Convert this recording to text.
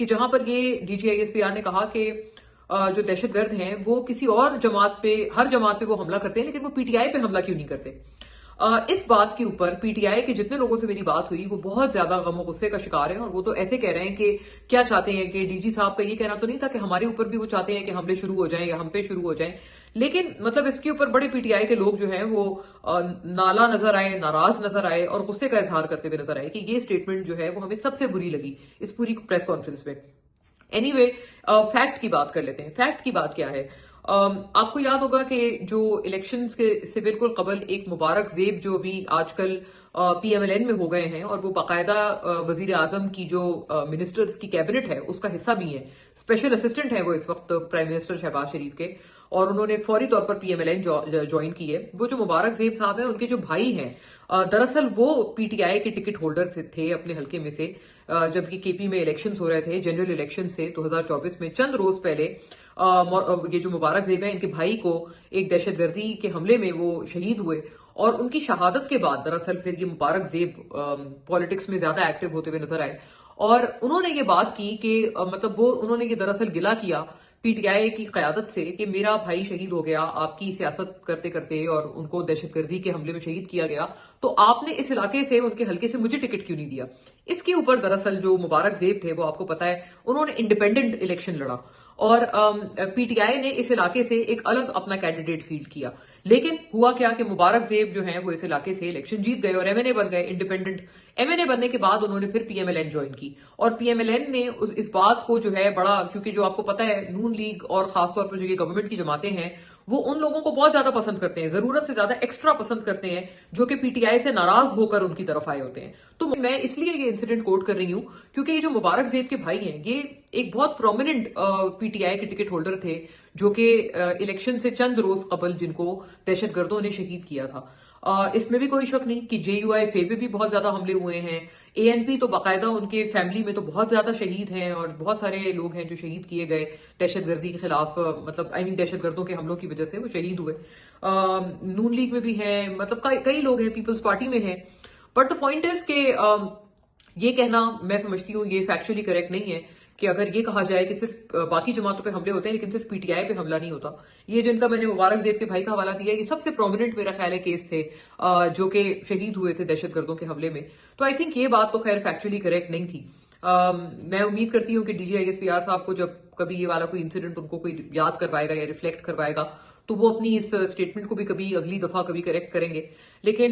कि जहां पर ये डीजीआईएसपीआर ने कहा कि जो दहशतगर्द हैं वो किसी और जमात पे, हर जमात पे वो हमला करते हैं, लेकिन वो पीटीआई पे हमला क्यों नहीं करते। इस बात के ऊपर पीटीआई के जितने लोगों से मेरी बात हुई वो बहुत ज्यादा गम गुस्से का शिकार हैं, और वो तो ऐसे कह रहे हैं कि क्या चाहते हैं कि डीजी साहब का ये कहना तो नहीं था कि हमारे ऊपर भी वो चाहते हैं कि हमले शुरू हो जाएं या हम पे शुरू हो जाएं, लेकिन मतलब इसके ऊपर बड़े पीटीआई के लोग जो हैं वो नाला नजर आए, नाराज नजर आए और गुस्से का इजहार करते हुए नजर आए कि ये स्टेटमेंट जो है वो हमें सबसे बुरी लगी इस पूरी प्रेस कॉन्फ्रेंस में। एनीवे, फैक्ट की बात कर लेते हैं। फैक्ट की बात क्या है? आपको याद होगा कि जो इलेक्शंस के से बिल्कुल कबल एक मुबारक जेब जो अभी आजकल पीएमएलएन में हो गए हैं, और वो बाकायदा वजीर आजम की जो मिनिस्टर्स की कैबिनेट है उसका हिस्सा भी है, स्पेशल असिस्टेंट है वो इस वक्त प्राइम मिनिस्टर शहबाज शरीफ के, और उन्होंने फौरी तौर पर पीएमएलएन ज्वाइन की है। वो जो मुबारक जेब साहब हैं उनके जो भाई हैं, दरअसल वो पीटीआई के टिकट होल्डर थे अपने हल्के में से, जबकि केपी में इलेक्शंस हो रहे थे, जनरल इलेक्शन से 2024 में चंद रोज पहले ये जो मुबारक जेब है इनके भाई को एक दहशतगर्दी के हमले में वो शहीद हुए, और उनकी शहादत के बाद दरअसल फिर ये मुबारक जेब पॉलिटिक्स में ज्यादा एक्टिव होते हुए नजर आए, और उन्होंने ये बात की कि मतलब वो उन्होंने ये दरअसल गिला किया पीटीआई की कयादत से कि मेरा भाई शहीद हो गया आपकी सियासत करते करते, और उनको दहशतगर्दी के हमले में शहीद किया गया, तो आपने इस इलाके से, उनके हल्के से मुझे टिकट क्यों नहीं दिया। इसके ऊपर दरअसल जो मुबारक जेब थे वो आपको पता है उन्होंने इंडिपेंडेंट इलेक्शन लड़ा, और पीटीआई ने इस इलाके से एक अलग अपना कैंडिडेट फील्ड किया, लेकिन हुआ क्या कि मुबारक जेब जो हैं वो इस इलाके से इलेक्शन जीत गए और एमएनए बन गए, इंडिपेंडेंट एमएनए बनने के बाद उन्होंने फिर पीएमएलएन ज्वाइन की, और पीएमएलएन ने इस बात को जो है बड़ा, क्योंकि जो आपको पता है नून लीग और खासतौर पर जो ये गवर्नमेंट की जमातें हैं वो उन लोगों को बहुत ज्यादा पसंद करते हैं, जरूरत से ज्यादा एक्स्ट्रा पसंद करते हैं, जो कि पीटीआई से नाराज होकर उनकी तरफ आए होते हैं। तो मैं इसलिए ये इंसिडेंट कोट कर रही हूं क्योंकि ये जो मुबारक जेब के भाई हैं ये एक बहुत प्रोमिनेंट पीटीआई के टिकट होल्डर थे, जो कि इलेक्शन से चंद रोज कबल जिनको दहशतगर्दों ने शहीद किया था। इसमें भी कोई शक नहीं कि जेयूआईफे पे भी बहुत ज्यादा हमले हुए हैं, एएनपी तो बाकायदा उनके फैमिली में तो बहुत ज्यादा शहीद हैं, और बहुत सारे लोग हैं जो शहीद किए गए दहशतगर्दी के खिलाफ, मतलब आई मीन दहशतगर्दों के हमलों की वजह से वो शहीद हुए। नून लीग में भी हैं, मतलब कई लोग हैं, पीपल्स पार्टी में हैं। बट द पॉइंट इज के ये कहना मैं समझती हूँ ये फैक्चुअली करेक्ट नहीं है कि अगर ये कहा जाए कि सिर्फ बाकी जमातों पे हमले होते हैं लेकिन सिर्फ पीटीआई पे हमला नहीं होता। ये जिनका मैंने मुबारक जेब के भाई का हवाला दिया, ये सबसे प्रोमिनेंट मेरा ख्याल है केस थे जो कि शहीद हुए थे दहशतगर्दों के हमले में। तो आई थिंक ये बात तो खैर फैक्चुअली करेक्ट नहीं थी। मैं उम्मीद करती हूँ कि डीजीआईएसपीआर साहब को जब कभी ये वाला कोई इंसिडेंट उनको कोई याद करवाएगा या रिफ्लेक्ट करवाएगा तो वो अपनी इस स्टेटमेंट को भी कभी अगली दफा कभी करेक्ट करेंगे, लेकिन